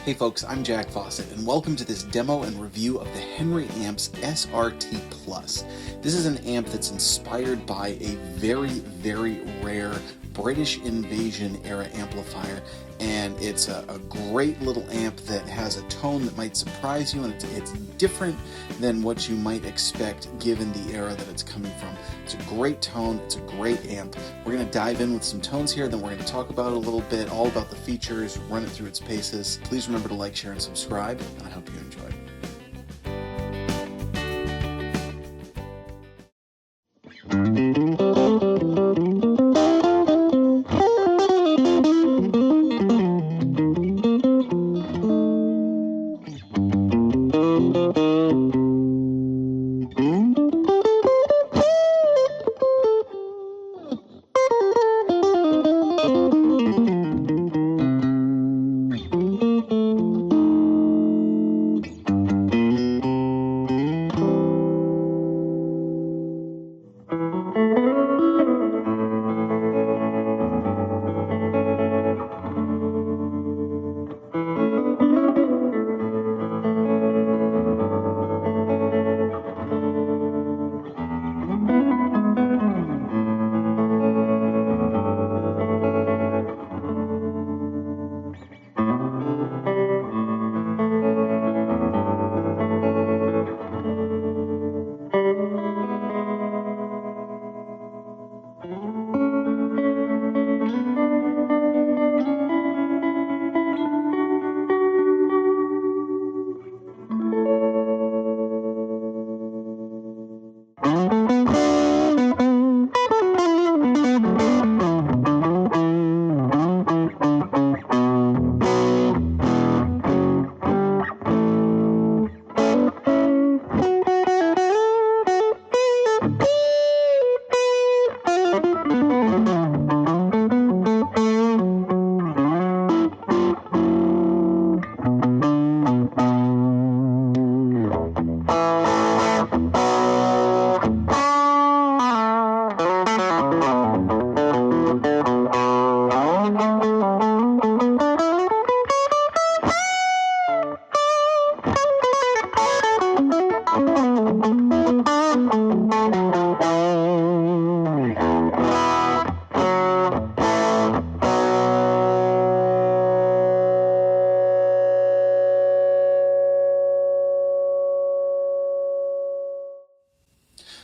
Hey folks, I'm Jack Fossett, and welcome to this demo and review of the Henry Amps SRT Plus. This is an amp that's inspired by a very rare British Invasion era amplifier, and it's a great little amp that has a tone that might surprise you, and it's different than what you might expect given the era that it's coming from. It's a great tone, it's a great amp. We're going to dive in with some tones here, then we're going to talk about it a little bit, all about the features, run it through its paces. Please remember to like, share, and subscribe, and I hope you enjoy.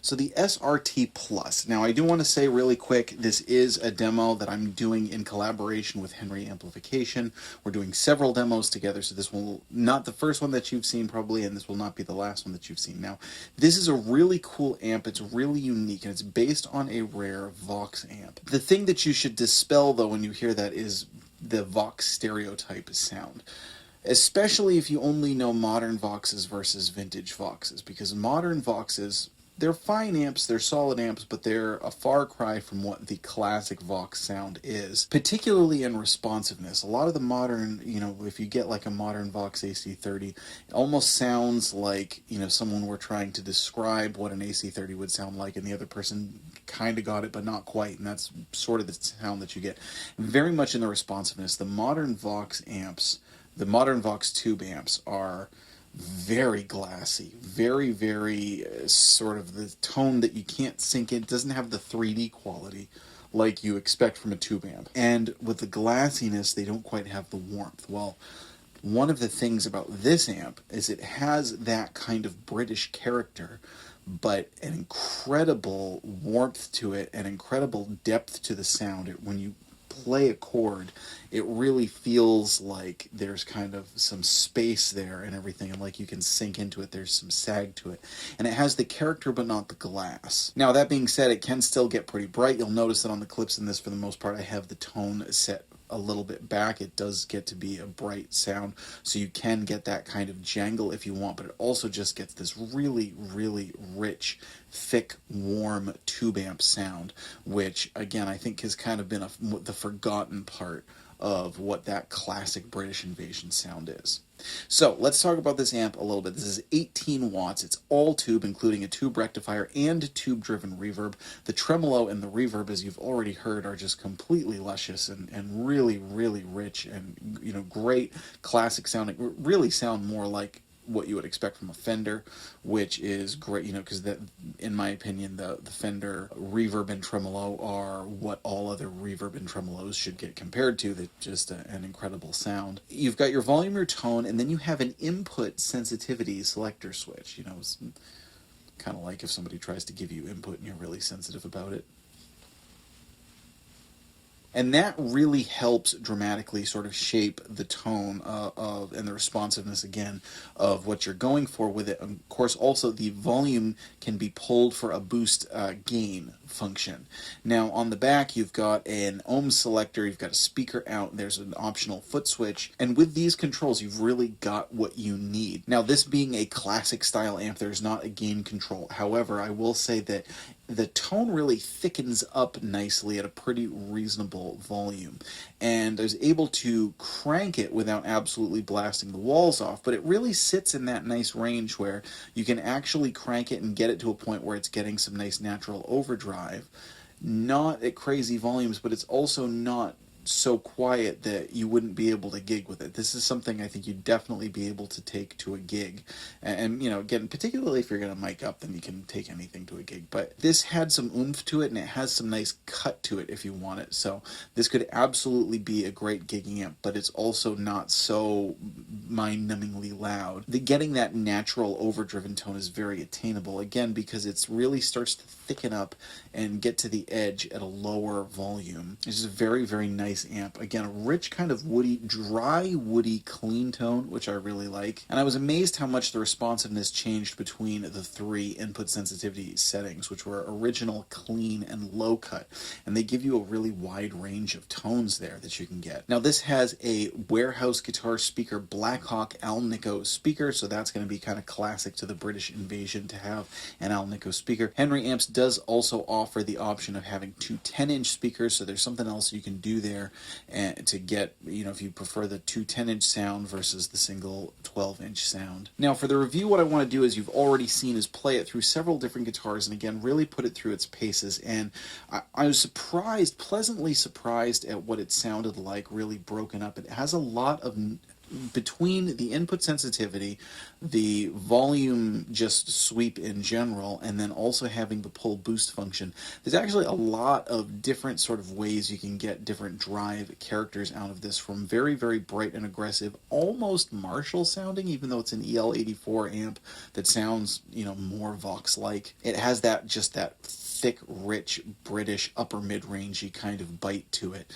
So the SRT Plus. Now I do want to say really quick, this is a demo that I'm doing in collaboration with Henry Amplification. We're doing several demos together, so this will not the first one that you've seen probably, and this will not be the last one that you've seen. Now, this is a really cool amp. It's really unique, and it's based on a rare Vox amp. The thing that you should dispel, though, when you hear that is the Vox stereotype sound. Especially if you only know modern Voxes versus vintage Voxes, because modern Voxes, they're fine amps, they're solid amps, but they're a far cry from what the classic Vox sound is, particularly in responsiveness. A lot of the modern, if you get like a modern Vox AC30, it almost sounds like, someone were trying to describe what an AC30 would sound like, and the other person kind of got it, but not quite, and that's sort of the sound that you get. Very much in the responsiveness. The modern Vox amps, the modern Vox tube amps are very glassy, very sort of the tone that you can't sink in. It doesn't have the 3D quality like you expect from a tube amp. And with the glassiness, they don't quite have the warmth. Well, one of the things about this amp is it has that kind of British character, but an incredible warmth to it, an incredible depth to the sound. When you play a chord, it really feels like there's kind of some space there and everything, and like you can sink into it. There's some sag to it, and it has the character but not the glass. Now, that being said, it can still get pretty bright. You'll notice that on the clips in this, for the most part, I have the tone set a little bit back. It does get to be a bright sound, so you can get that kind of jangle if you want, but it also just gets this really rich, thick, warm tube amp sound, which again I think has kind of been the forgotten part of what that classic British Invasion sound is. So let's talk about this amp a little bit. This is 18 watts. It's all tube, including a tube rectifier and tube-driven reverb. The tremolo and the reverb, as you've already heard, are just completely luscious and really, really rich and, you know, great classic sounding. Really sound more like what you would expect from a Fender, which is great, you know, because that, in my opinion, the Fender reverb and tremolo are what all other reverb and tremolos should get compared to. That just an incredible sound. You've got your volume, your tone, and then you have an input sensitivity selector switch. You know, it's kind of like if somebody tries to give you input and you're really sensitive about it. And that really helps dramatically sort of shape the tone of and the responsiveness, again, of what you're going for with it. Of course, also the volume can be pulled for a boost gain function. Now, on the back, you've got an ohm selector, you've got a speaker out, there's an optional foot switch, and with these controls, you've really got what you need. Now, this being a classic style amp, there's not a gain control. However, I will say that the tone really thickens up nicely at a pretty reasonable volume, and I was able to crank it without absolutely blasting the walls off, but it really sits in that nice range where you can actually crank it and get it to a point where it's getting some nice natural overdrive, not at crazy volumes, but it's also not so quiet that you wouldn't be able to gig with it. This is something I think you'd definitely be able to take to a gig. And you know, again, particularly if you're going to mic up, then you can take anything to a gig. But this had some oomph to it, and it has some nice cut to it if you want it. So this could absolutely be a great gigging amp, but it's also not so mind-numbingly loud. Getting that natural overdriven tone is very attainable, again, because it really starts to thicken up and get to the edge at a lower volume. It's just a very, very nice amp. Again, a rich kind of woody, dry, woody, clean tone, which I really like. And I was amazed how much the responsiveness changed between the three input sensitivity settings, which were original, clean, and low cut. And they give you a really wide range of tones there that you can get. Now, this has a warehouse guitar speaker, Blackhawk Alnico speaker, so that's going to be kind of classic to the British Invasion to have an Alnico speaker. Henry Amps does also offer the option of having two 10-inch speakers, so there's something else you can do there and to get, you know, if you prefer the two 10-inch sound versus the single 12-inch sound. Now, for the review, what I want to do, as you've already seen, is play it through several different guitars and, again, really put it through its paces. And I was surprised, pleasantly surprised at what it sounded like, really broken up. It has a lot of, between the input sensitivity, the volume just sweep in general, and then also having the pull boost function, there's actually a lot of different sort of ways you can get different drive characters out of this, from very, very bright and aggressive, almost Marshall sounding, even though it's an EL84 amp that sounds, you know, more Vox-like. It has that, just that thick, rich, British, upper mid-rangey kind of bite to it,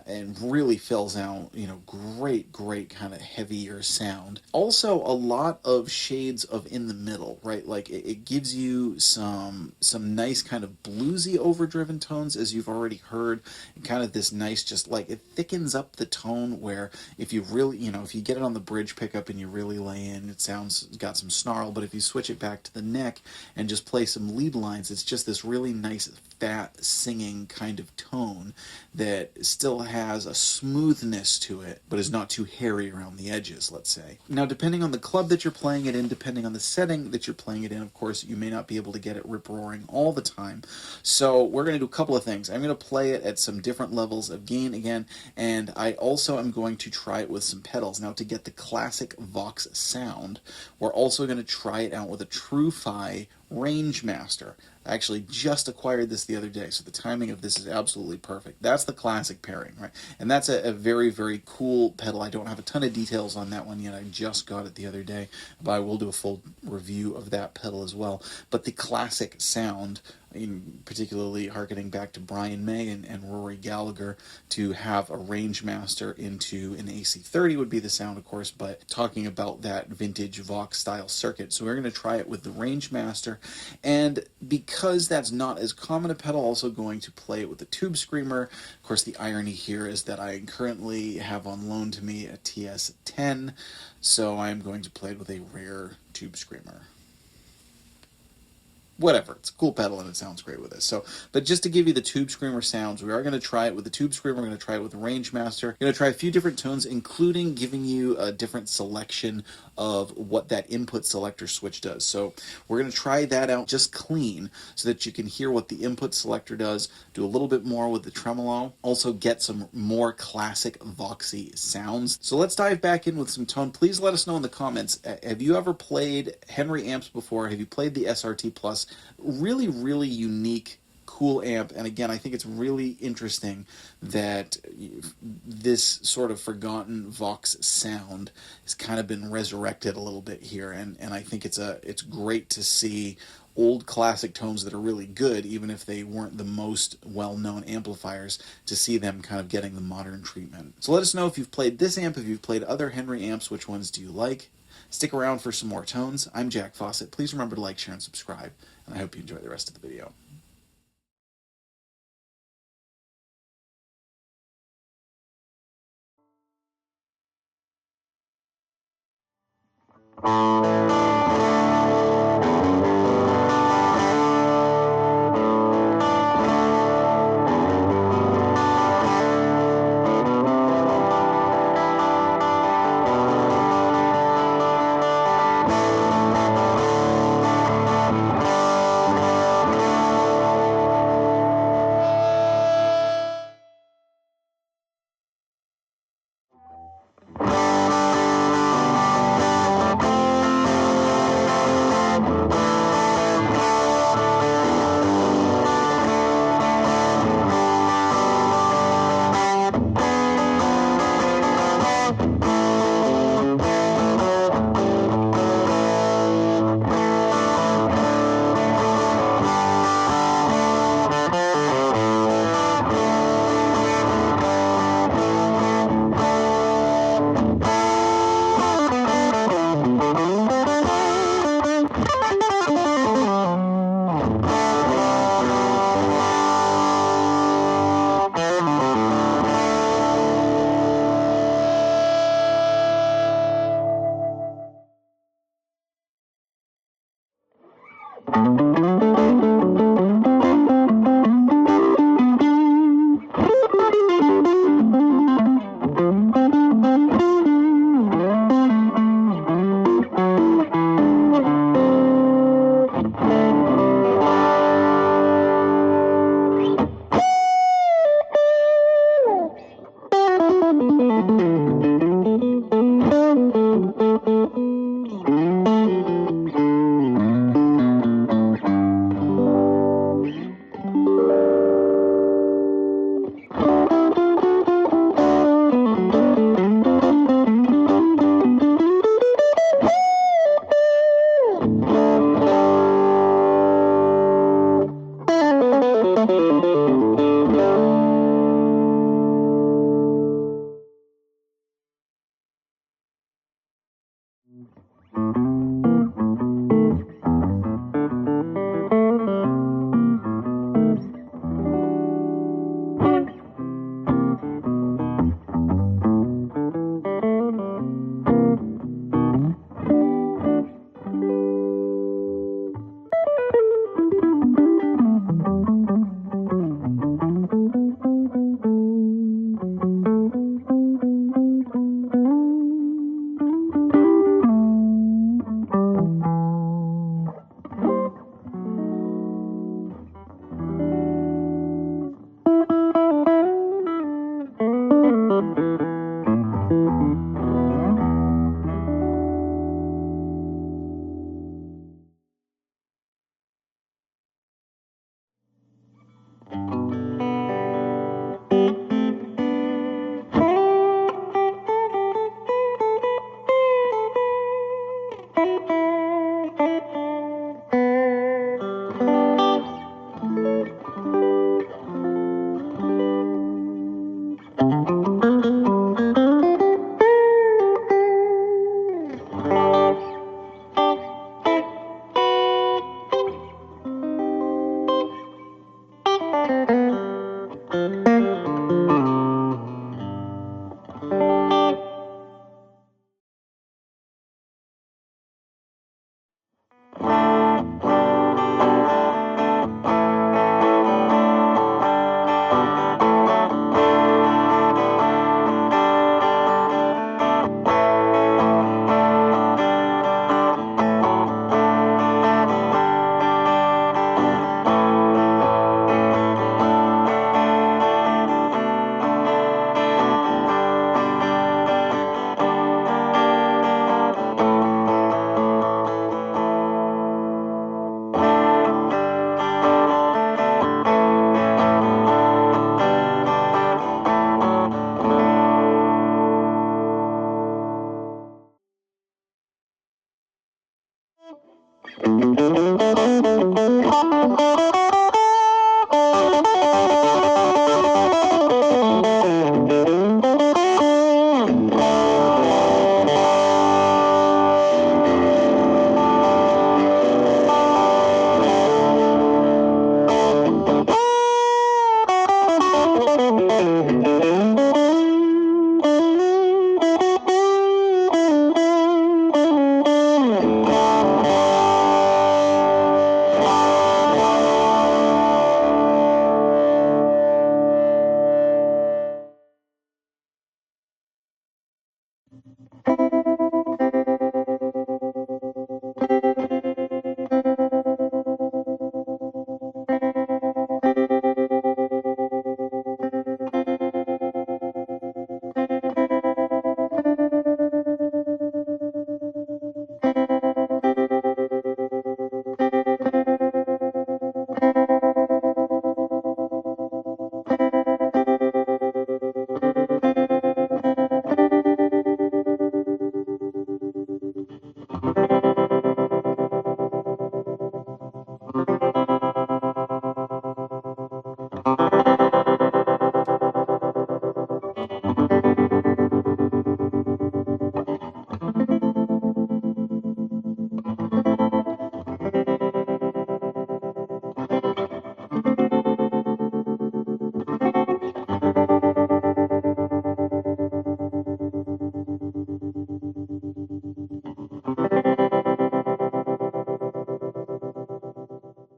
and really fills out, you know, great kind of heavier sound. Also, a lot of shades of in the middle, right? Like, it gives you some nice kind of bluesy overdriven tones, as you've already heard, and kind of this nice, just like, it thickens up the tone where if you really, you know, if you get it on the bridge pickup and you really lay in, it sounds, got some snarl, but if you switch it back to the neck and just play some lead lines, it's just this really nice, fat, singing kind of tone that still has a smoothness to it, but is not too hairy around the edges, let's say. Now, depending on the club that you're playing it in, depending on the setting that you're playing it in, of course, you may not be able to get it rip-roaring all the time. So we're going to do a couple of things. I'm going to play it at some different levels of gain again, and I also am going to try it with some pedals. Now, to get the classic Vox sound, we're also going to try it out with a Tru-Fi Rangemaster. I actually just acquired this the other day, so the timing of this is absolutely perfect. That's the classic pairing, right? And that's a very, very cool pedal. I don't have a ton of details on that one yet. I just got it the other day, but I will do a full review of that pedal as well. But the classic sound, particularly harkening back to Brian May and Rory Gallagher, to have a Rangemaster into an AC30 would be the sound, of course, but talking about that vintage Vox style circuit. So we're going to try it with the Rangemaster, and because that's not as common a pedal, also going to play it with the Tube Screamer. Of course, the irony here is that I currently have on loan to me a TS10, so I'm going to play it with a rare Tube Screamer. whatever. It's a cool pedal and it sounds great with this. So, but just to give you the Tube Screamer sounds, we are going to try it with the Tube Screamer. We're going to try it with the Rangemaster. We're going to try a few different tones, including giving you a different selection of what that input selector switch does. So we're going to try that out just clean so that you can hear what the input selector does, do a little bit more with the tremolo, also get some more classic Voxy sounds. So let's dive back in with some tone. Please let us know in the comments, have you ever played Henry amps before? Have you played the SRT Plus? Really, really unique, cool amp. And again, I think it's really interesting that this sort of forgotten Vox sound has kind of been resurrected a little bit here. And I think it's great to see old classic tones that are really good, even if they weren't the most well-known amplifiers, to see them kind of getting the modern treatment. So let us know if you've played this amp, if you've played other Henry amps, which ones do you like? Stick around for some more tones. I'm Jack Fossett. Please remember to like, share, and subscribe, and I hope you enjoy the rest of the video.